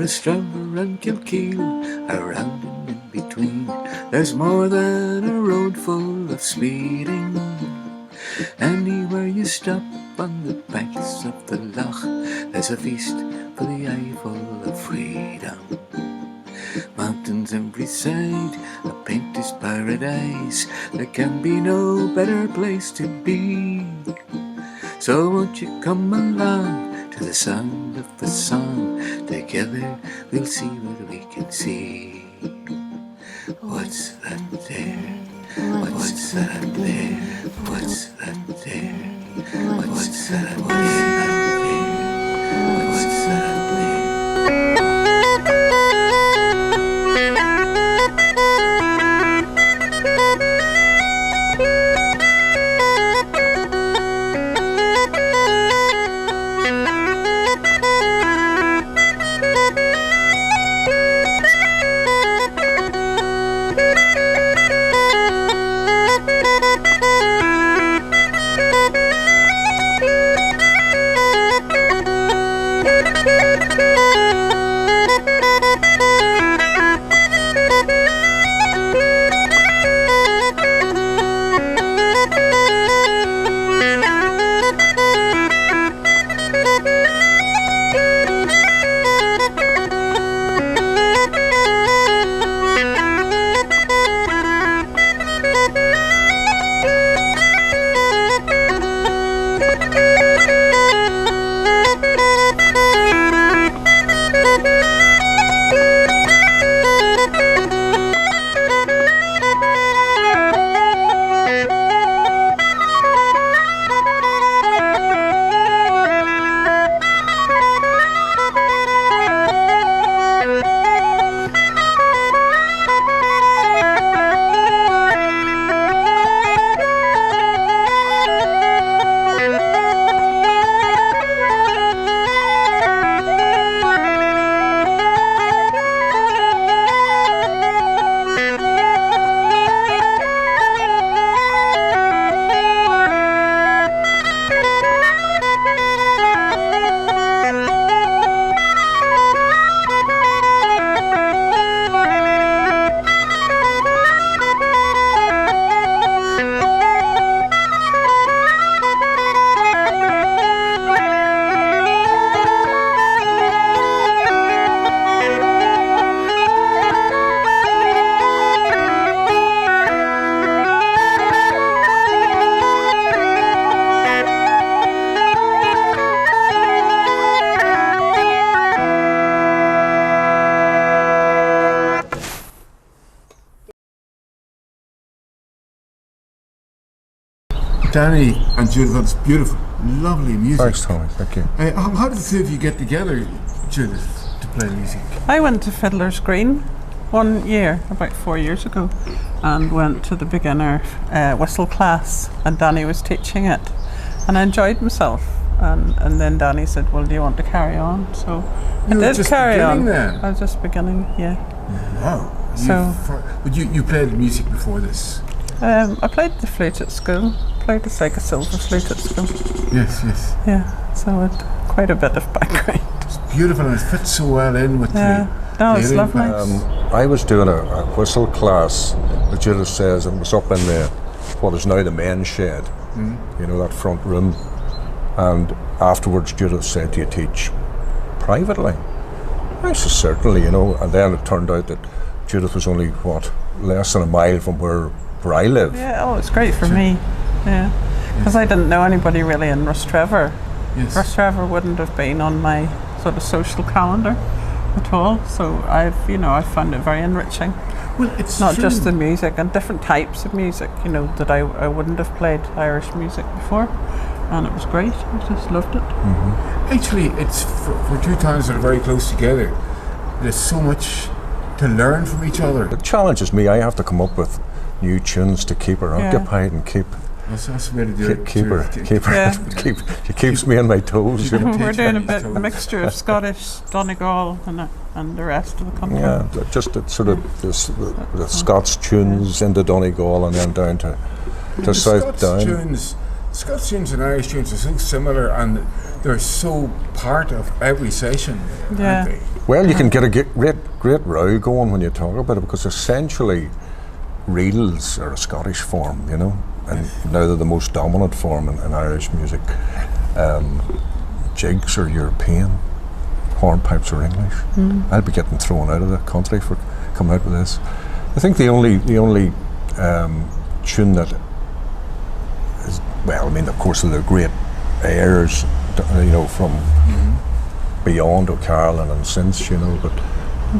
ROSTREVOR and Kilkeel, around and in between, there's more than a road full of speeding. Anywhere you stop on the banks of the loch, there's a feast for the eye full of freedom. Mountains every side, a painter's paradise, there can be no better place to be. So won't you come along to the sound of the song, together we'll see what we can see. What's that there? What's that there? What's that there? What's that there? What's that there? Danny and Judith, that's beautiful, lovely music. Thanks, Tommy, thank you. How did the two of you get together, Judith, to play music? I went to Fiddler's Green one year, about 4 years ago, and went to the beginner whistle class, and Danny was teaching it, and I enjoyed myself. And then Danny said, well, do you want to carry on? So I did carry on. Then? I was just beginning, yeah. Wow. But you played music before this? I played the flute at school. Played the Sega silver flute at school. Yes. Yeah, so I had quite a bit of background. It's beautiful and it fits so well in with no, it's lovely. I was doing a whistle class, as Judith says, and was up in what is now the men's shed, you know, that front room. And afterwards Judith said, do you teach privately? I said, certainly, you know. And then it turned out that Judith was only, less than a mile from where I live. Yeah, it's great for me. Yeah, because I didn't know anybody really in ROSTREVOR. Yes. ROSTREVOR wouldn't have been on my sort of social calendar at all. So I found it very enriching. Well, it's not true. Just the music and different types of music, you know, that I wouldn't have played Irish music before, and it was great. I just loved it. Mm-hmm. Actually, it's for two towns that are very close together. There's so much to learn from each other. It challenges me. I have to come up with new tunes to keep her occupied and keep. That's the way to do it. Keep her. She keeps me on my toes. You know? We're doing a mixture of Scottish, Donegal, and the rest of the country. Yeah, just sort of the Scots tunes into Donegal and then down to South Down. Scots tunes Scots tunes and Irish tunes are so similar, and they're so part of every session, Yeah. aren't they? Well, you can get a great row going when you talk about it, because essentially reels are a Scottish form, you know, and now they're the most dominant form in Irish music. Jigs are European, hornpipes are English. I'll be getting thrown out of the country for coming out with this. I think the only tune that is, well, I mean, of course, there are great airs, you know, from beyond O'Carolan and since, you know, but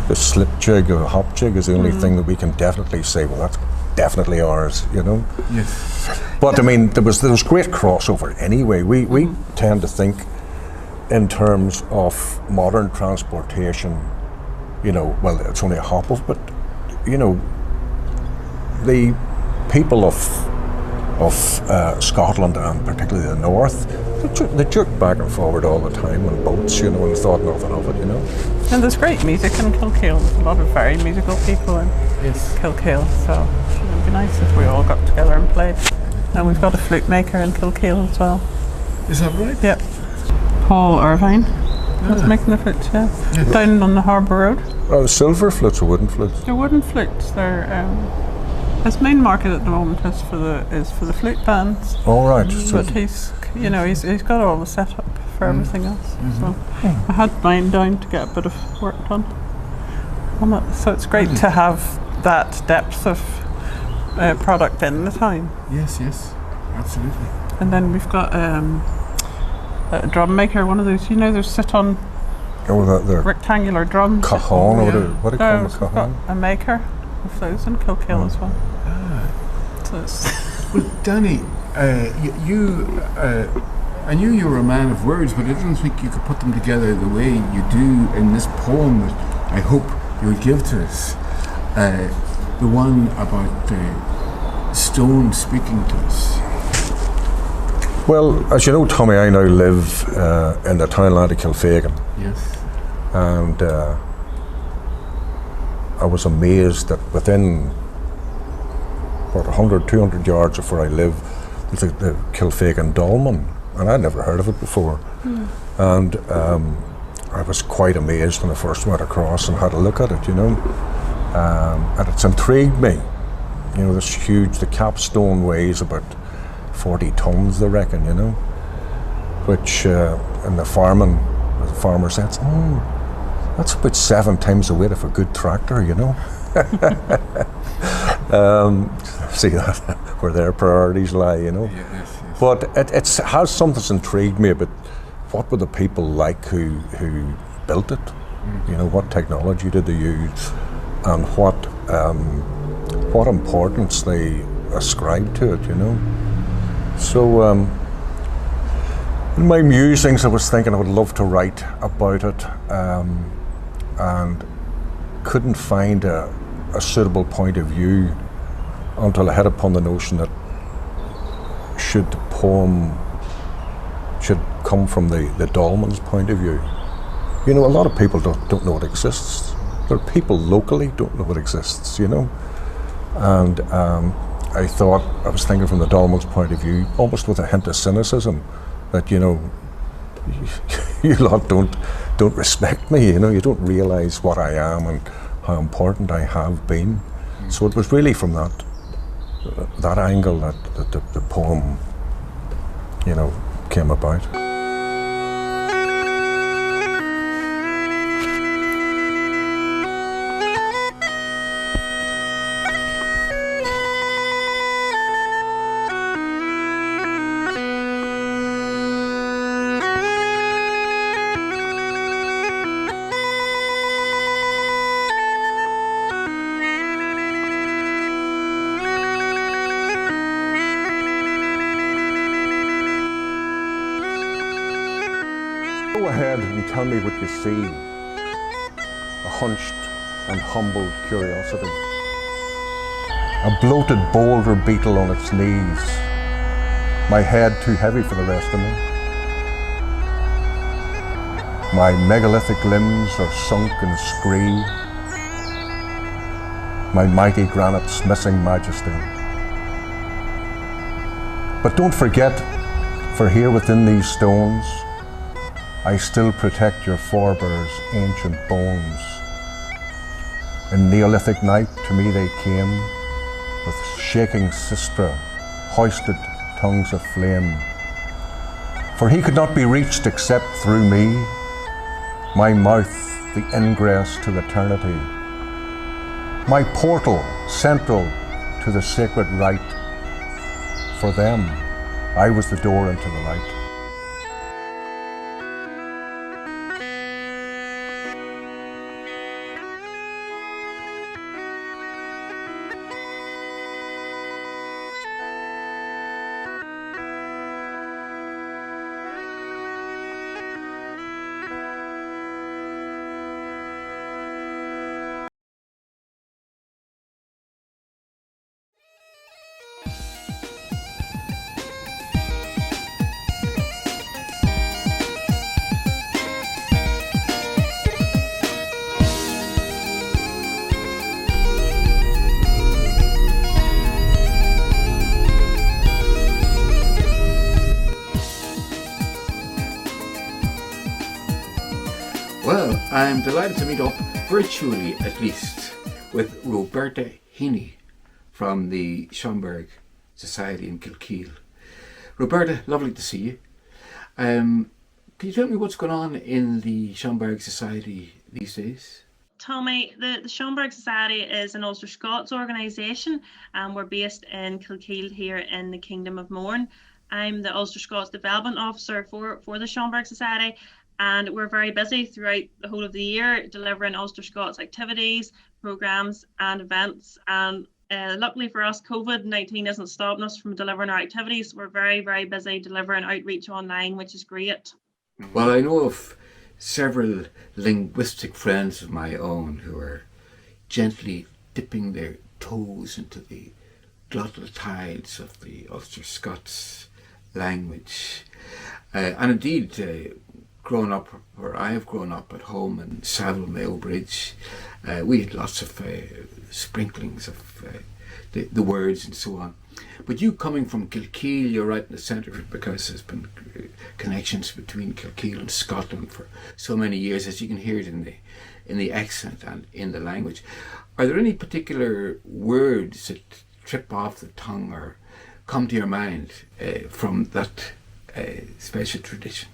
the slip jig or hop jig is the only thing that we can definitely say, well, that's definitely ours, you know. Yes. But I mean, there was great crossover anyway. We tend to think in terms of modern transportation, you know, well, it's only a hop of, but you know, the people of Scotland, and particularly the north, they jerked back and forward all the time on boats, you know, and thought nothing of it, you know. And there's great music in Kilkeel. There's a lot of very musical people in Kilkeel, so it would be nice if we all got together and played. And we've got a flute maker in Kilkeel as well. Is that right? Yep. Paul Irvine was making the flutes, yeah. Down on the Harbour Road. Oh, silver flutes or wooden flutes? They're wooden flutes. They're his main market at the moment is for the flute bands. All right. But he's got all the setup for everything else. So I had mine down to get a bit of work done on it. So it's great to have that depth of product in the town. Yes, absolutely. And then we've got a drum maker, one of those, you know, those sit-on Oh, the rectangular drums. cajon, or what do you call We've the got cajon? a maker of those in Kilkeel as well. So it's Well, Danny, I knew you were a man of words, but I didn't think you could put them together the way you do in this poem that I hope you would give to us. The one about the stone speaking to us. Well, as you know, Tommy, I now live in the townland of Kilfegan, Yes. and I was amazed that within 100, 200 yards of where I live, there's the Kilfegan Dolmen, and I'd never heard of it before. And I was quite amazed when I first went across and had a look at it, you know. And it's intrigued me. You know, this huge, the capstone weighs about 40 tons, they reckon, you know, which in the farmer says, that's about 7 times the weight of a good tractor, you know. See that, where their priorities lie, you know. Yes. But it has something that's intrigued me about what were the people like who built it, you know, what technology did they use, and what importance they ascribed to it, you know. So in my musings I was thinking I would love to write about it, and couldn't find a suitable point of view until I hit upon the notion that should the poem should come from the Dolmen's point of view. You know, a lot of people don't know it exists. There are people locally don't know it exists, you know. And I was thinking from the Dolmen's point of view, almost with a hint of cynicism, that, you know, you lot don't respect me, you know, you don't realise what I am and how important I have been. So it was really from that angle that the poem, you know, came about. Go ahead and tell me what you see. A hunched and humbled curiosity. A bloated boulder beetle on its knees. My head too heavy for the rest of me. My megalithic limbs are sunk in scree. My mighty granite's missing majesty. But don't forget For here within these stones, I still protect your forebears' ancient bones. In Neolithic night to me they came, with shaking sistra, hoisted tongues of flame. For he could not be reached except through me, my mouth the ingress to eternity, my portal central to the sacred rite. For them, I was the door into the light. Well, I'm delighted to meet up, virtually at least, with Roberta Heaney from the Schomburg Society in Kilkeel. Roberta, lovely to see you. Can you tell me what's going on in the Schomburg Society these days? Tommy, the Schomburg Society is an Ulster Scots organisation, and we're based in Kilkeel here in the Kingdom of Mourne. I'm the Ulster Scots Development Officer for the Schomburg Society, and we're very busy throughout the whole of the year delivering Ulster Scots activities, programmes and events. And luckily for us, COVID-19 isn't stopping us from delivering our activities. We're very, very busy delivering outreach online, which is great. Well, I know of several linguistic friends of my own who are gently dipping their toes into the glottal tides of the Ulster Scots language. And indeed, growing up where I have grown up at home in Savile Mayo Bridge, we had lots of sprinklings of the words and so on. But you coming from Kilkeel, you're right in the centre of it, because there's been connections between Kilkeel and Scotland for so many years, as you can hear it in the accent and in the language. Are there any particular words that trip off the tongue or come to your mind from that special tradition?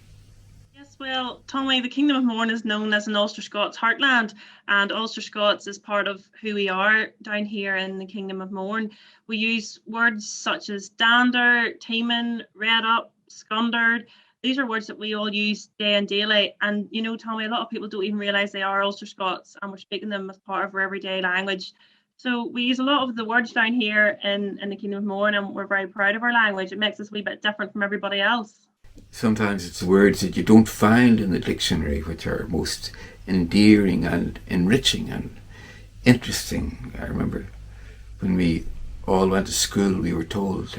Well, Tommy, the Kingdom of Mourne is known as an Ulster Scots heartland, and Ulster Scots is part of who we are down here in the Kingdom of Mourne. We use words such as dander, teeman, red up, scundered. These are words that we all use day and daily. And you know, Tommy, a lot of people don't even realise they are Ulster Scots, and we're speaking them as part of our everyday language. So we use a lot of the words down here in the Kingdom of Mourne, and we're very proud of our language. It makes us a wee bit different from everybody else. Sometimes it's words that you don't find in the dictionary which are most endearing and enriching and interesting. I remember when we all went to school, we were told,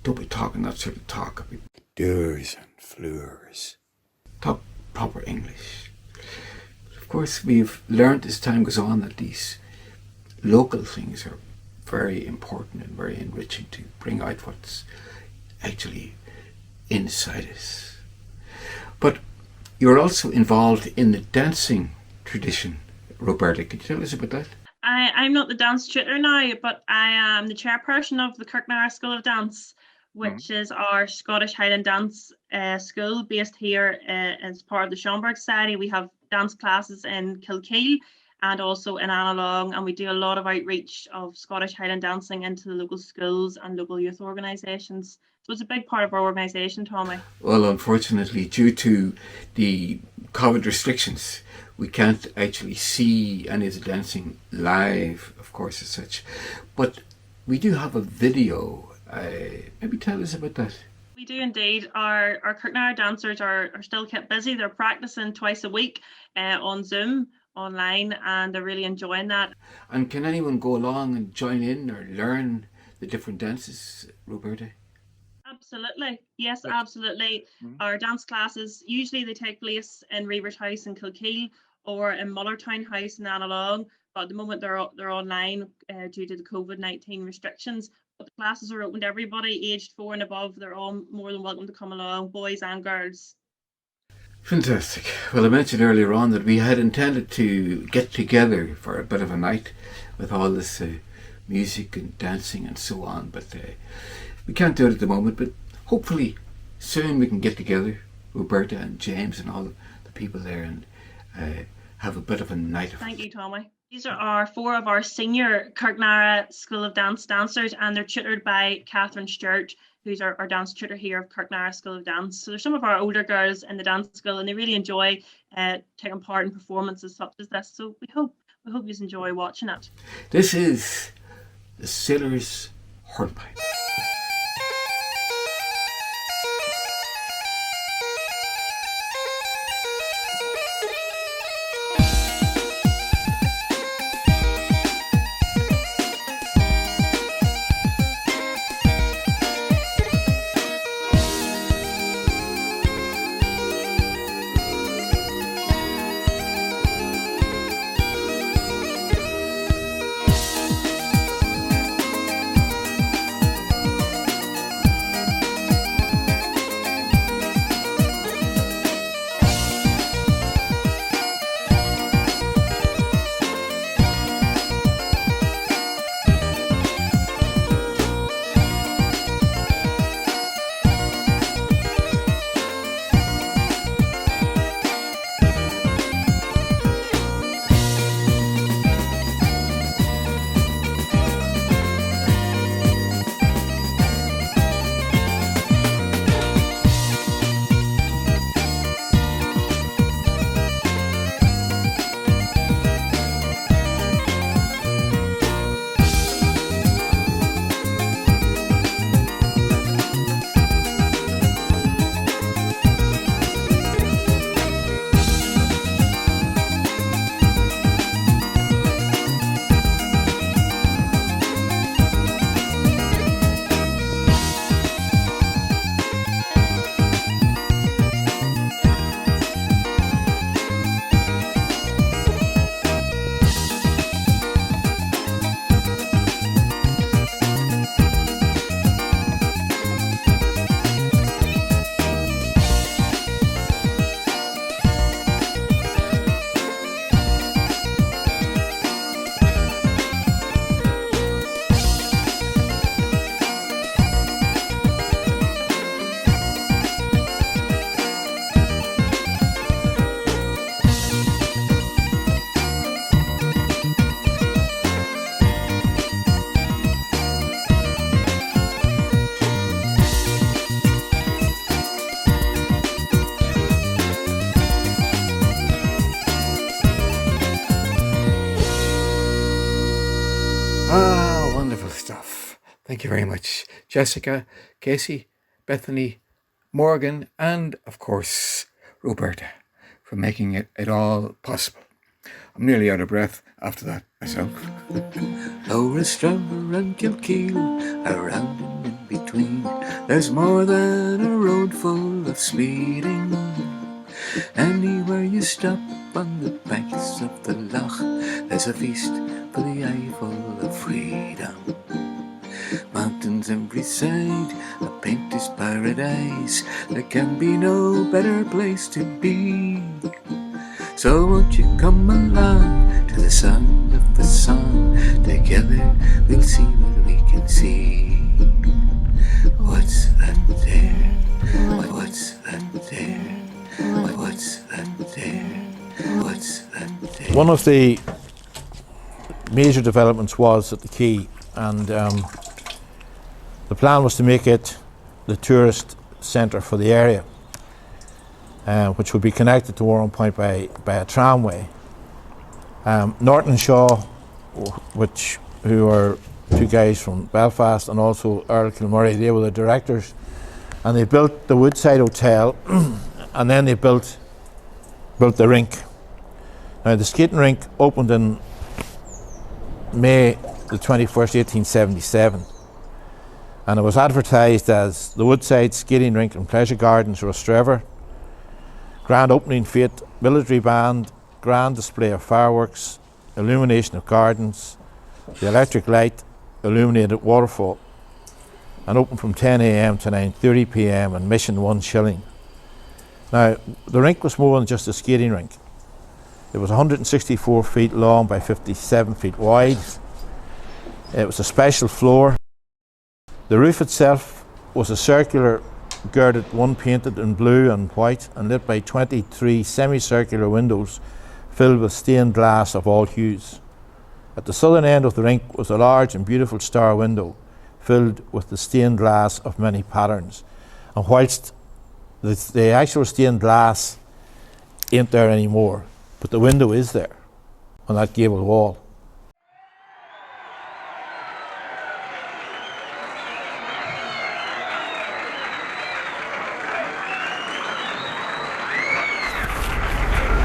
don't be talking that sort of talk. Doors and floors. Talk proper English. Of course, we've learned as time goes on that these local things are very important and very enriching to bring out what's actually inside us. But you're also involved in the dancing tradition, Roberta. Could you tell us about that? I'm not the dance tutor now, but I am the chairperson of the Kirknara School of Dance, which is our Scottish Highland dance school based here as part of the Schomburg Society. We have dance classes in Kilkeel and also in Annalong, and we do a lot of outreach of Scottish Highland dancing into the local schools and local youth organisations. So it's a big part of our organisation, Tommy. Well, unfortunately, due to the COVID restrictions, we can't actually see any of the dancing live, of course, as such. But we do have a video. Maybe tell us about that. We do indeed. Our Kirknara dancers are still kept busy. They're practicing twice a week on Zoom, online, and they're really enjoying that. And can anyone go along and join in or learn the different dances, Roberta? Absolutely. Yes, absolutely. Our dance classes, usually they take place in Reaver's House in Kilkeel or in Mullertown House in Annalong, but at the moment they're online due to the COVID-19 restrictions. But the classes are open to everybody, aged 4 and above. They're all more than welcome to come along, boys and girls. Fantastic. Well, I mentioned earlier on that we had intended to get together for a bit of a night with all this music and dancing and so on, but we can't do it at the moment. But hopefully soon we can get together, Roberta and James and all the people there, and have a bit of a night of Thank you, Tommy. These are 4 of our senior Kirknara School of Dance dancers, and they're tutored by Catherine Stewart, who's our dance tutor here of Kirknara School of Dance. So there's some of our older girls in the dance school, and they really enjoy taking part in performances such as this. So we hope you enjoy watching it. This is the Sailor's Hornpipe. Wonderful stuff. Thank you very much, Jessica, Casey, Bethany, Morgan, and of course, Roberta, for making it all possible. I'm nearly out of breath after that myself. ROSTREVOR and Kilkeel, around and in between, there's more than a road full of speeding. Anywhere you stop on the banks of the loch, there's a feast for the eye full of freedom. Mountains every side, a painter's paradise. There can be no better place to be. So won't you come along to the sound of the song? Together we'll see what we can see. What's that there? What's that there? What's that there? What's that there? One of the major developments was at the quay, and the plan was to make it the tourist centre for the area, which would be connected to Warren Point by a tramway. Norton Shaw, who are 2 guys from Belfast, and also Earl Kilmurray, they were the directors, and they built the Woodside Hotel and then they built the rink. Now the skating rink opened in May the 21st, 1877, and it was advertised as the Woodside Skating Rink and Pleasure Gardens, ROSTREVOR. Grand opening fete, military band, grand display of fireworks, illumination of gardens, the electric light, illuminated waterfall. and open from 10 a.m. to 9:30 p.m. and admission 1 shilling. Now, the rink was more than just a skating rink. It was 164 feet long by 57 feet wide. It was a special floor. The roof itself was a circular girded one painted in blue and white and lit by 23 semicircular windows filled with stained glass of all hues. At the southern end of the rink was a large and beautiful star window filled with the stained glass of many patterns. And whilst the actual stained glass ain't there anymore, but the window is there on that gable wall.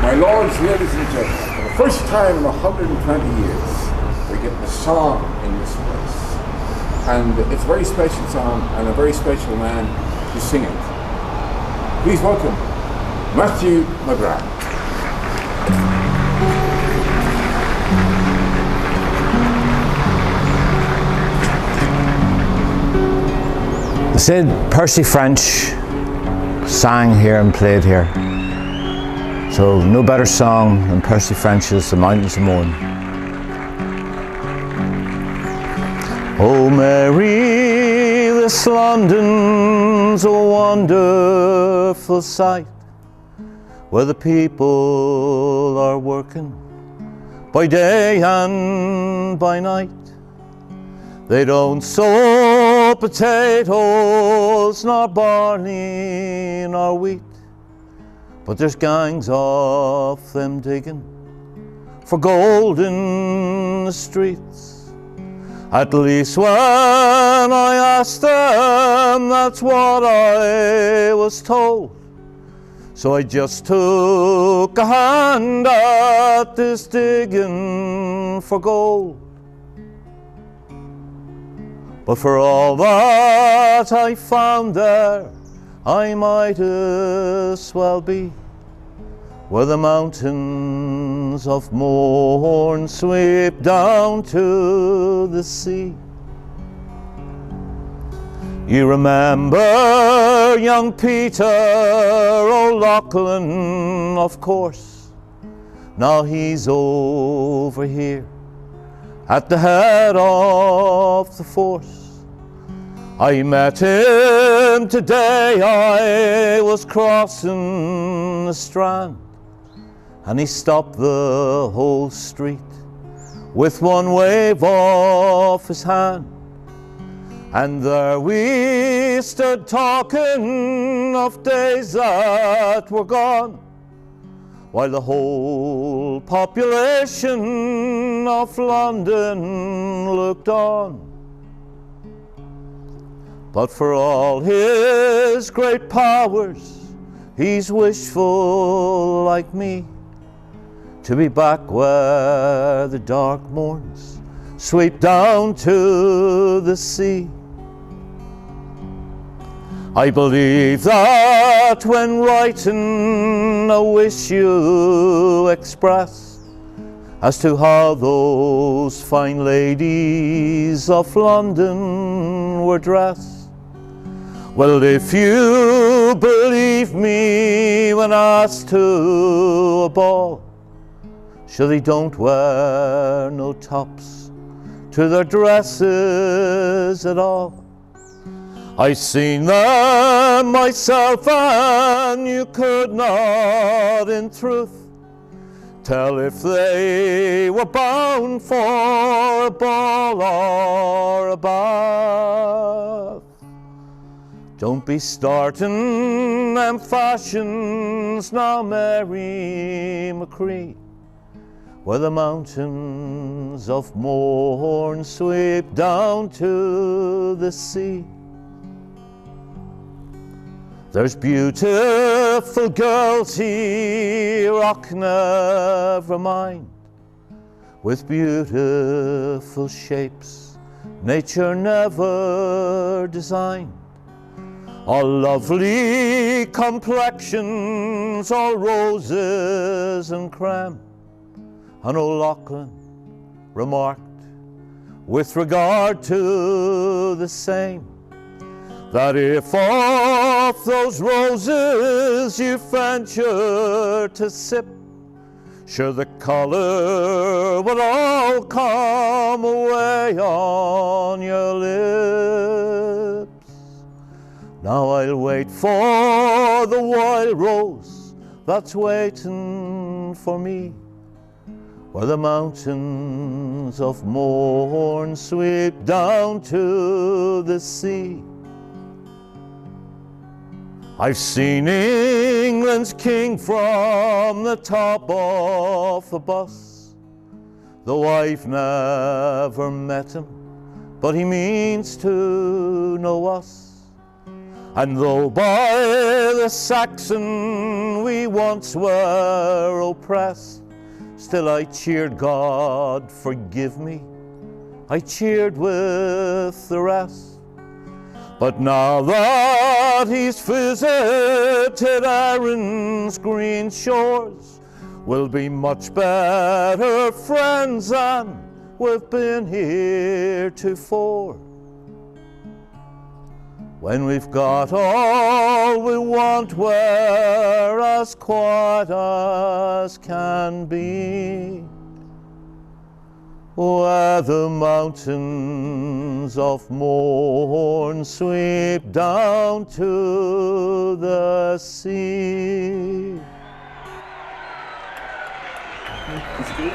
My lords, ladies and gentlemen, for the first time in 120 years, we're getting a song in this place. And it's a very special song and a very special man to sing it. Please welcome Matthew McGrath. Sid Percy French sang here and played here. So no better song than Percy French's The Mountains of Mourne. Oh Mary, this London's a wonderful sight, where the people are working by day and by night. They don't sow potatoes, nor barley, nor wheat, but there's gangs of them digging for gold in the streets. At least when I asked them, that's what I was told. So I just took a hand at this digging for gold. But for all that I found there, I might as well be where the mountains of Mourne sweep down to the sea. You remember young Peter O'Loughlin, of course. Now he's over here at the head of the force. I met him today, I was crossing the Strand, and he stopped the whole street with one wave of his hand. And there we stood talking of days that were gone, while the whole population of London looked on. But for all his great powers, he's wishful like me, to be back where the dark morns sweep down to the sea. I believe that when writing a wish you express as to how those fine ladies of London were dressed. Well, if you believe me when asked to a ball, sure they don't wear no tops to their dresses at all. I seen them myself, and you could not in truth tell if they were bound for a ball or a bath. Don't be starting them fashions now, Mary Macree, where the mountains of Mourne sweep down to the sea. There's beautiful girls here, och, never mind, with beautiful shapes nature never designed. All lovely complexions, all roses and creme. And O'Loughlin remarked with regard to the same, that if off those roses you venture to sip, sure the colour will all come away on your lips. Now I'll wait for the wild rose that's waiting for me, where the mountains of Mourne sweep down to the sea. I've seen England's king from the top of the bus, though I've never met him, but he means to know us. And though by the Saxon we once were oppressed, still I cheered, God forgive me, I cheered with the rest. But now that he's visited Erin's green shores, we'll be much better friends than we've been heretofore. When we've got all we want, we're as quiet as can be, where the mountains of Mourne sweep down to the sea. It's good.